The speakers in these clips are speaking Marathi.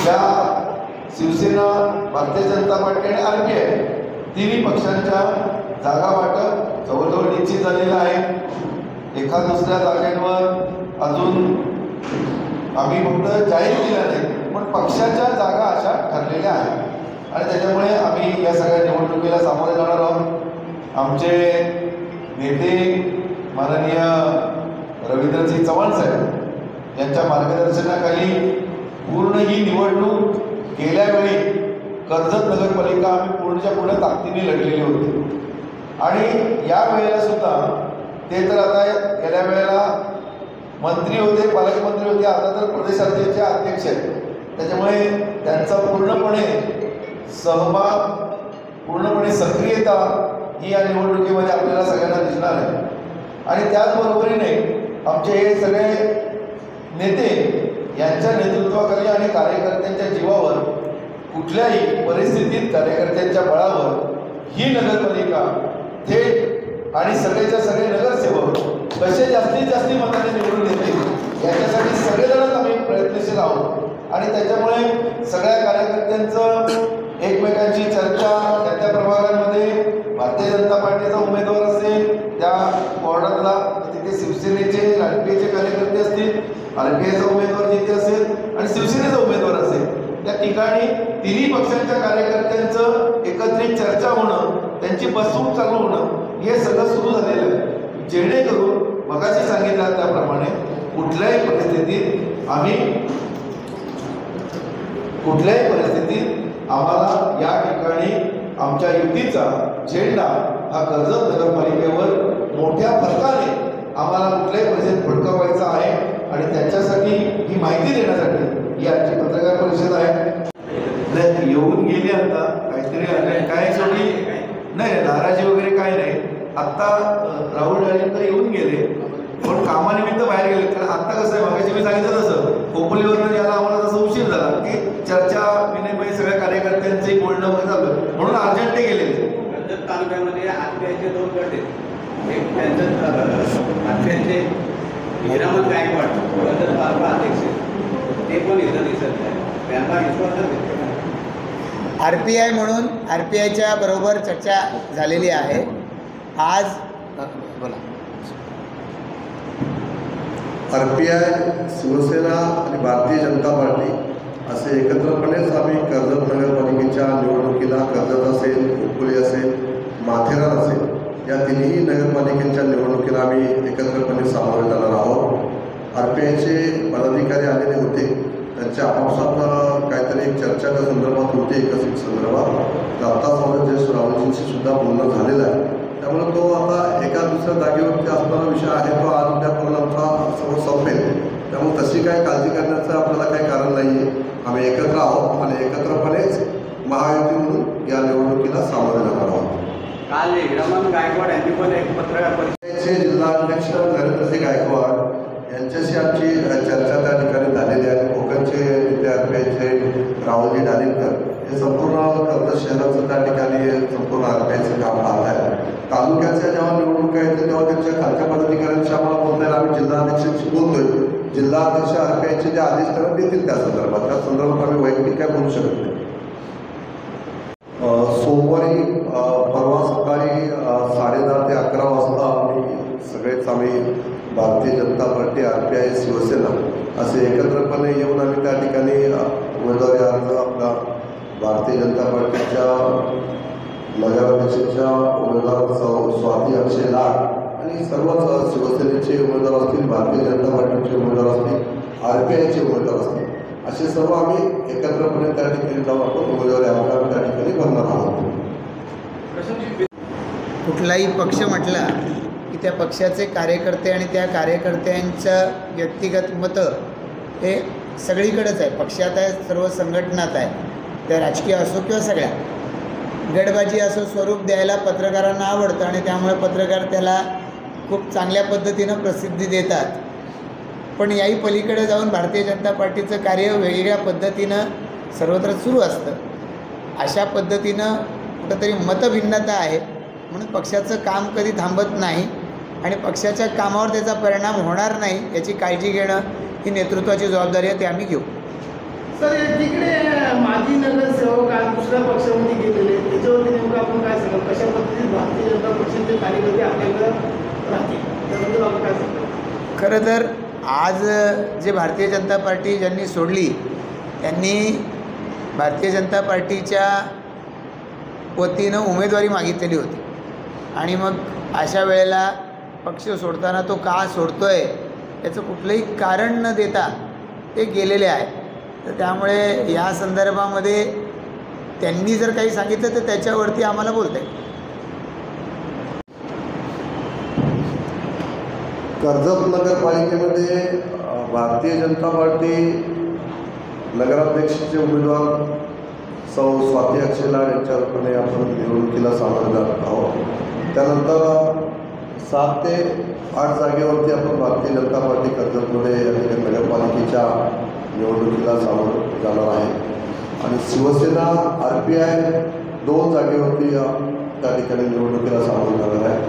ज्या शिवसेना, भारतीय जनता पार्टी आणि RPI तिन्ही पक्षांच्या जागा वाटप जवळजवळ निश्चित झालेलं आहे। एका दुसऱ्या जागेवर अजून आम्ही फक्त जाहीर केला नाही, पण पक्षाच्या जागा अशा ठरलेल्या आहेत आणि त्याच्यामुळे आम्ही या सगळ्या निवडणुकीला सामोरे जाणार आहोत। आमचे नेते माननीय रवींद्रजी चव्हाण साहेब यांच्या मार्गदर्शनाखाली पूर्ण ही निवडणूक गेल्या वेळी कर्जत नगरपालिका आम्ही पूर्णच्या पूर्ण ताकदीने लढलेली होती आणि या वेळेला सुद्धा ते तर आता गेल्या वेळेला मंत्री होते, पालकमंत्री होते, आता तर प्रदेशाध्यक्षाचे अध्यक्ष आहेत। त्याच्यामुळे त्यांचा पूर्णपणे सहभाग, पूर्णपणे सक्रियता ही या निवडणुकीमध्ये आपल्याला सगळ्यांना दिसणार आहे आणि त्याचबरोबरीने आमचे हे सगळे नेते यांच्या नेतृत्वाखाली आणि कार्यकर्त्यांच्या जीवावर कुठल्याही परिस्थितीत कार्यकर्त्यांच्या बळावर ही नगरपालिका थेट आणि सगळेच्या सगळे नगरसेवक कसे जास्तीत जास्त मताने निवडून येतील याच्यासाठी सगळेजणच आम्ही प्रयत्नशील आहोत आणि त्याच्यामुळे सगळ्या कार्यकर्त्यांचं एकमेकांची चर्चा, त्या प्रभागांमध्ये भारतीय जनता पार्टीचा उमेदवार असेल त्या वॉर्डातला, तिथे शिवसेनेचे, RPIचे कार्यकर्ते असतील, RPIचा उमेदवार जिथे असेल आणि शिवसेनेचा उमेदवार असेल त्या ठिकाणी तिन्ही पक्षांच्या कार्यकर्त्यांचं एकत्रित चर्चा होणं, त्यांची बसवून चालू होणं हे सगळं सुरू झालेलं आहे, जेणेकरून मगाशी सांगितलं त्याप्रमाणे कुठल्याही परिस्थितीत आम्हाला या ठिकाणी आमच्या युतीचा झेंडा हा कर्जत नगरपालिकेवर मोठ्या फरकाने आम्हाला कुठल्याही परिस्थितीत फडकवायचा आहे आणि त्याच्यासाठी ही माहिती देण्यासाठी ही आजची पत्रकार परिषद आहे। येऊन गेले आता काहीतरी काय शेवटी नाही, नाराजी वगैरे काय नाही। आत्ता राहुल डाळिंबर येऊन गेले पण कामानिमित्त बाहेर गेले, कारण आत्ता कसं आहे मगाशी मी सांगितलं तसं खोपोलीवरनं याला आम्हाला जसं उशीर झाला की चर्चा विनिमय सगळ्या कार्यकर्त्यांचे बोलणं वगैरे झालं म्हणून अर्जंट ते गेलेले। कर्जत तालुक्यामध्ये RPIचे 2 गट आहेत, एक त्यांचे हिरामन गायकवाड कर्जत तालुका अध्यक्ष ते पण इथं दिसत नाही, त्यांना विश्वासच RPI म्हणून RPIच्या बरोबर चर्चा झालेली आहे। आज बोला। RPI, शिवसेना आणि भारतीय जनता पार्टी असे एकत्रपणेच आम्ही कर्जत नगरपालिकेच्या निवडणुकीला, कर्जत असेल, खोपोली असेल, माथेरान असेल या तिन्ही नगरपालिकेच्या निवडणुकीला आम्ही एकत्रपणे सामोरे जाणार आहोत। RPIचे पदाधिकारी आलेले होते, त्यांच्या आपापसात काहीतरी एक चर्चा त्या संदर्भात होती, एका सीट संदर्भात, तर आत्ताच माझं ज्येष्ठ राहुलजींशी सुद्धा बोलणं झालेलं आहे। त्यामुळे तो आता एका दुसऱ्या जागेवरती असणारा विषय आहे, तो आज उद्यापर्यंत आमचा सर्व संपेल, त्यामुळे तशी काही काळजी करण्याचं आपल्याला काही कारण नाही आहे। आम्ही एकत्र आहोत आणि एकत्रपणेच महायुती म्हणून या निवडणुकीला सामोरे जाणार आहोत। काल हिरामन गायकवाड यांनी पण एक पत्रकार परिषदेचे जिल्हाध्यक्ष नरेंद्रजी गायकवाड यांच्याशी आमची चर्चा त्या ठिकाणी झालेली आहे। कोकणचे नेते RPIचे राहुलजी डाळिंबर हे संपूर्ण कर्जत शहराचं त्या ठिकाणी संपूर्ण RPIचं काम पाहत आहे। तालुक्याच्या जेव्हा निवडणुका येते तेव्हा त्यांच्या खालच्या पदाधिकाऱ्यांशी आम्हाला बोलता येईल, आम्ही जिल्हाध्यक्षांशी बोलतोय, जिल्हाध्यक्ष RPIचे जे आदेश करत देतील त्या संदर्भात आम्ही वैयक्तिक काय बोलू शकत नाही। सोमवारी परवा सकाळी 10:30 ते 11 वाजता आम्ही भारतीय जनता पार्टी, RPI, शिवसेना असे एकत्रपणे येऊन आम्ही त्या ठिकाणी उमेदवारी अर्ज आपला भारतीय जनता पार्टीच्या नगराध्यक्षाच्या उमेदवार स्वाती अक्षय लाड आणि सर्वच शिवसेनेचे उमेदवार असतील, भारतीय जनता पार्टीचे उमेदवार असतील, RPIचे उमेदवार असतील, असे सर्व आम्ही एकत्रपणे त्या ठिकाणी जाऊन आपण उमेदवारी अर्ज त्या ठिकाणी भरणार आहोत। कुठलाही पक्ष म्हटला की त्या पक्षाचे कार्यकर्ते आणि त्या कार्यकर्त्यांचं व्यक्तिगत मतं हे सगळीकडेच आहे, पक्षात आहे, सर्व संघटनात आहे, त्या राजकीय असो किंवा सगळ्या गडबाजी असो, स्वरूप द्यायला पत्रकारांना आवडतं आणि त्यामुळे पत्रकार त्याला खूप चांगल्या पद्धतीनं प्रसिद्धी देतात। पण याही पलीकडे जाऊन भारतीय जनता पार्टीचं कार्य वेगवेगळ्या पद्धतीनं सर्वत्र सुरू असतं। अशा पद्धतीनं कुठंतरी मतभिन्नता आहे म्हणून पक्षाचं काम कधी थांबत नाही आणि पक्षाच्या कामावर त्याचा परिणाम होणार नाही याची काळजी घेणं ही नेतृत्वाची जबाबदारी आहे, ते आम्ही घेऊ। सर एकीकडे माजी नगरसेवक आज दुसऱ्या पक्षामध्ये गेलेले त्याच्यावरती नेमकं आपण काय सांगाल, कशा पद्धतीत भारतीय जनता पक्षाचे कार्यकर्ते आपल्याकडे राहतील त्याबद्दल आपण काय सांगाल? खरं तर आज जे भारतीय जनता पार्टी ज्यांनी सोडली त्यांनी भारतीय जनता पार्टीच्या वतीनं उमेदवारी मागितलेली होती आणि मग अशा वेळेला पक्ष सोडताना तो का सोडतोय याचं कुठलंही कारण न देता ते गेलेले आहे. तर त्यामुळे या संदर्भामध्ये त्यांनी जर काही सांगितलं तर त्याच्यावरती आम्हाला बोलता येईल. कर्जत नगरपालिकेमध्ये भारतीय जनता पार्टी नगराध्यक्षाचे उमेदवार सौ स्वाती अक्षय लाड यांच्या रूपाने आपण निवडणुकीला सामोरे जात आहोत. त्यानंतर 7 ते 8 जागेवरती आपण भारतीय जनता पार्टी कर्जतमध्ये या ठिकाणी नगरपालिकेच्या निवडणुकीला सामोरं जाणार आहे आणि शिवसेना RPI 2 जागेवरती त्या ठिकाणी निवडणुकीला सामोरं जाणार आहे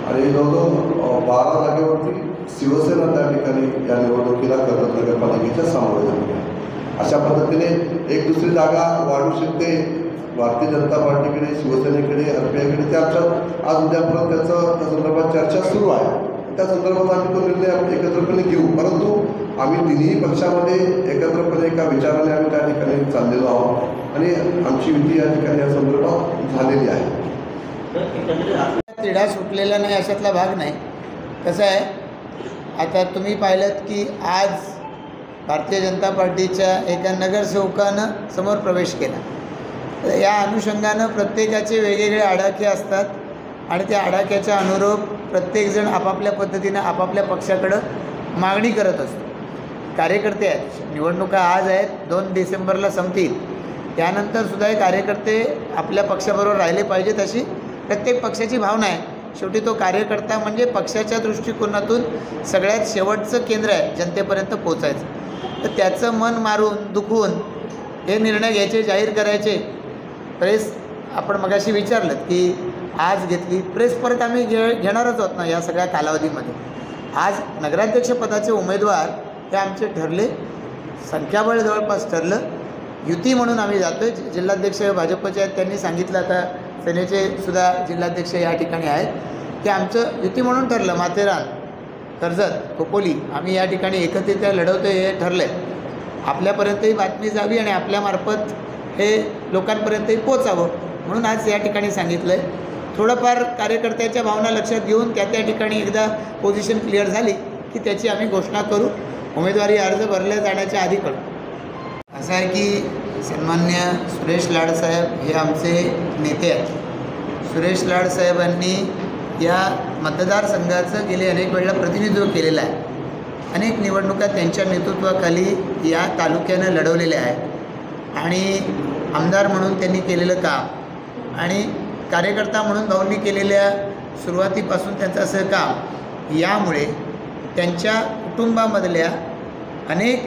आणि जवळजवळ 12 जागेवरती शिवसेना त्या ठिकाणी या निवडणुकीला कर्जत नगरपालिकेच्या सामोरे जाणार आहे. अशा पद्धतीने एक दुसरी जागा वाढू शकते भारतीय जनता पार्टीकडे, शिवसेनेकडे, RPIकडे. त्याच्यात आज उद्यापर्यंत त्या संदर्भात चर्चा सुरू आहे. त्या संदर्भात आम्ही तो निर्णय आपण एकत्रपणे घेऊ, परंतु आम्ही तिन्ही पक्षामध्ये एकत्रपणे एका विचाराने आम्ही त्या ठिकाणी चाललेलो आहोत आणि आमची युती या ठिकाणी या संदर्भात झालेली आहे. तिढा सुटलेला नाही अशातला भाग नाही. कसं आहे, आता तुम्ही पाहिलं की आज भारतीय जनता पार्टीच्या एका नगरसेवकानं समोर प्रवेश केला. तर या अनुषंगानं प्रत्येकाचे वेगवेगळे आडाखे असतात आणि त्या आडाख्याच्या अनुरूप प्रत्येकजण आपापल्या पद्धतीनं आपापल्या पक्षाकडं मागणी करत असतो. कार्यकर्ते आहेत, निवडणुका आज आहेत, 2 डिसेंबरला संपतील. त्यानंतरसुद्धा हे कार्यकर्ते आपल्या पक्षाबरोबर राहिले पाहिजेत अशी प्रत्येक पक्षाची भावना आहे. शेवटी तो कार्यकर्ता म्हणजे पक्षाच्या दृष्टिकोनातून सगळ्यात शेवटचं केंद्र आहे जनतेपर्यंत पोचायचं. तर त्याचं मन मारून दुखवून हे निर्णय घ्यायचे, जाहीर करायचे. प्रेस आपण मगाशी विचारलं की आज घेतली प्रेस, परत आम्ही घेणारच आहोत ना या सगळ्या कालावधीमध्ये. आज नगराध्यक्षपदाचे उमेदवार हे आमचे ठरले, संख्याबळ जवळपास ठरलं. युती म्हणून आम्ही जातो आहे. जिल्हाध्यक्ष भाजपचे आहेत, त्यांनी सांगितलं, आता सेनेचे सुद्धा जिल्हाध्यक्ष या ठिकाणी आहेत, की आमचं युती म्हणून ठरलं. माथेरान, कर्जत, खोपोली आम्ही या ठिकाणी एकत्रित लढवतो हे ठरलं आहे. आपल्यापर्यंतही बातमी जावी आणि आपल्यामार्फत हे लोकांपर्यंतही पोचावं म्हणून आज या ठिकाणी सांगितलं आहे. थोडंफार कार्यकर्त्याच्या भावना लक्षात घेऊन त्या ठिकाणी एकदा पोझिशन क्लिअर झाली की त्याची आम्ही घोषणा करू. उमेदवारी अर्ज भरले जाण्याच्या आधी कळू. असं आहे की सन्मान्य सुरेश लाडसाहेब हे आमचे नेते आहेत. सुरेश लाडसाहेबांनी या मतदारसंघाचं गेले अनेक वेळेला प्रतिनिधित्व केलेलं आहे. अनेक निवडणुका त्यांच्या नेतृत्वाखाली या तालुक्यानं लढवलेल्या आहेत आणि आमदार म्हणून त्यांनी केलेलं काम आणि कार्यकर्ता म्हणून भाऊंनी केलेल्या सुरुवातीपासून त्यांचं असं काम, यामुळे त्यांच्या कुटुंबामधल्या अनेक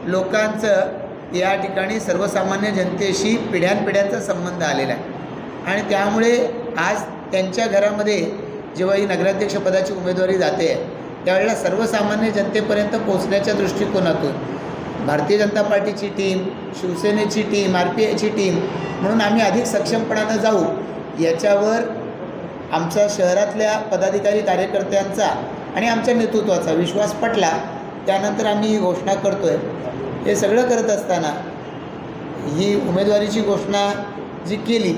लोकांचं या ठिकाणी सर्वसामान्य जनतेशी पिढ्यानपिढ्यांचा संबंध आलेला आहे आणि त्यामुळे आज त्यांच्या घरामध्ये जेव्हा ही नगराध्यक्षपदाची उमेदवारी जाते त्यावेळेला सर्वसामान्य जनतेपर्यंत पोचण्याच्या दृष्टिकोनातून भारतीय जनता पार्टीची टीम, शिवसेनेची टीम, RPIची टीम म्हणून आम्ही अधिक सक्षमपणानं जाऊ याच्यावर आमच्या शहरातल्या पदाधिकारी कार्यकर्त्यांचा आणि आमच्या नेतृत्वाचा विश्वास पटला. त्यानंतर आम्ही ही घोषणा करतो आहे. हे सगळं करत असताना ही उमेदवारीची घोषणा जी केली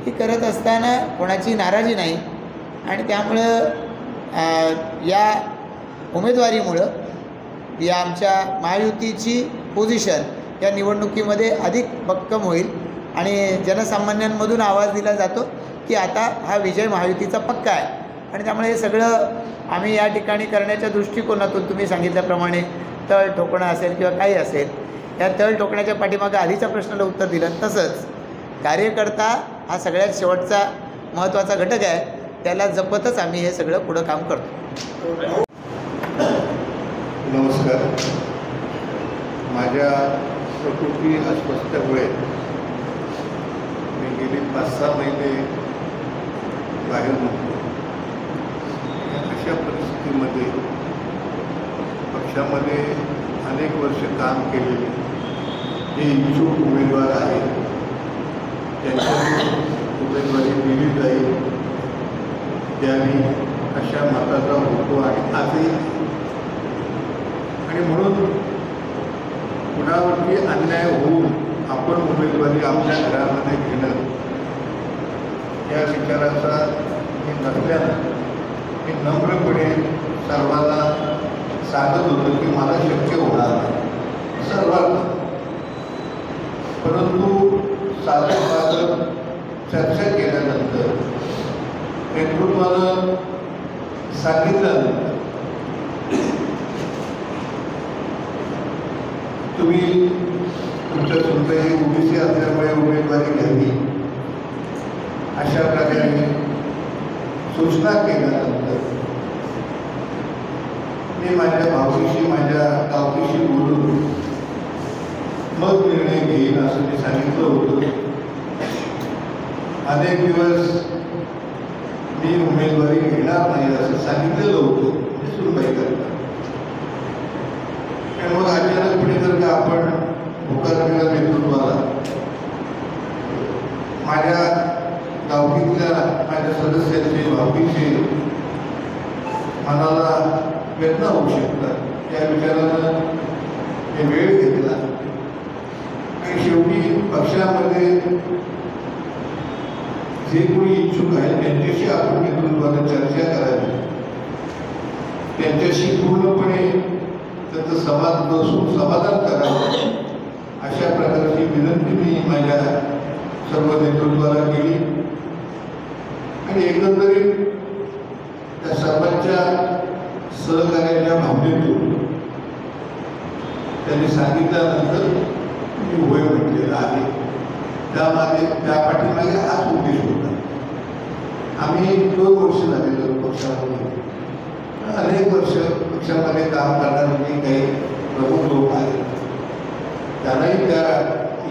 ही करत असताना कोणाची नाराजी नाही आणि त्यामुळं या उमेदवारीमुळं या आमच्या महायुतीची पोझिशन या निवडणुकीमध्ये अधिक भक्कम होईल आणि जनसामान्यांमधून आवाज दिला जातो की आता हा विजय महायुतीचा पक्का आहे. आणि त्यामुळे हे सगळं आम्ही या ठिकाणी करण्याच्या दृष्टिकोनातून तुम्ही सांगितल्याप्रमाणे तळ ठोकणं असेल किंवा काही असेल, या तळ ठोकण्याच्या पाठीमागं आधीच्या प्रश्नाला उत्तर दिलं. तसंच कार्यकर्ता हा सगळ्यात शेवटचा महत्त्वाचा घटक आहे, त्याला जपतच आम्ही हे सगळं पुढं काम करतो. नमस्कार. माझ्या प्रकृती अस्वस्थतेमुळे मी गेली 5-6 महिने बाहेर नव्हतो. अशा परिस्थितीमध्ये पक्षामध्ये अनेक वर्ष काम केलेले जे इच्छुक उमेदवार आहेत त्यांची उमेदवारी दिली जाईल द्यावी अशा मताचा होतो आणि आजही आणि म्हणून कुणावरती अन्याय होऊन आपण उमेदवारी आपल्या घरामध्ये घेणं या विचाराचा मी नसल्यानं मी नम्रपणे सर्वांना सांगत होतो की मला शक्य होणार नाही सर्वांना. परंतु साधक चर्चा केल्यानंतर नेतृत्वानं सांगितल्यानंतर तुम्ही तुमच्या सुनताई ओबीसी असल्यामुळे उमेदवारी घ्यावी अशा प्रकारे सूचना केल्यानंतर मी माझ्या भाऊकीशी माझ्या गावकीशी बोलून मग निर्णय घेईन असं मी सांगितलं होतं. अनेक दिवस मी उमेदवारी घेणार नाही असं सांगितलेलं होतं म्हणजे सुनबाई करता. आणि मग अचानकपणे जर का आपण होकार दिला नेतृत्वाला माझ्या गावकीतल्या माझ्या सदस्यांचे भावकीचे मनाला वेदना होऊ शकतात या विचारानं मी वेळ घेतला आणि शेवटी पक्षामध्ये जे कोणी इच्छुक आहेत त्यांच्याशी आपण नेतृत्वाने चर्चा करावी त्यांच्याशी पूर्णपणे त्याचं समाधान करावं अशा प्रकारची विनंती मी माझ्या सर्व नेतृत्वाला केली आणि एकंदरीत त्या सर्वांच्या सहकार्याच्या भावनेतून त्यांनी सांगितल्यानंतर मी होय म्हटलेलं आहे. त्यामागे त्या पाठीमागे हाच उद्देश होता. आम्ही 2 वर्ष झालेलो पक्षामध्ये अनेक वर्ष पक्षामध्ये काम करणारे काही प्रमुख लोक आहेत त्यांनाही त्या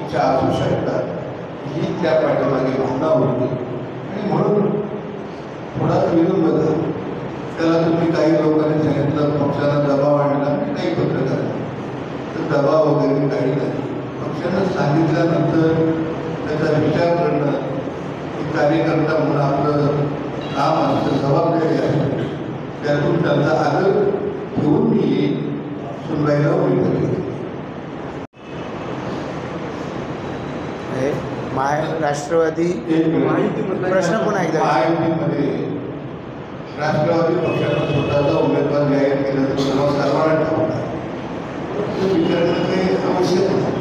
इच्छा असू शकतात ही त्या पाठीमागे भावना होती आणि म्हणून थोडा विलंब झाला. त्याला तुम्ही काही लोकांनी सांगितलं पक्षाला दबाव आणला काही पत्रकार तर दबाव वगैरे काही नाही. पक्षानं सांगितल्यानंतर त्याचा विचार करणं की कार्यकर्ता म्हणून आपलं काम असतं जबाबदारी असते त्यातून त्यांचा आदर घेऊन मी सुनबाईला उमेदवारी घेतली. राष्ट्रवादी प्रश्न पुन्हा एकदा महायुतीमध्ये राष्ट्रवादी पक्षानं स्वतःचा उमेदवार जाहीर केला तर सर्वांना ठाऊक आहे विचारणं काही आवश्यक नाही.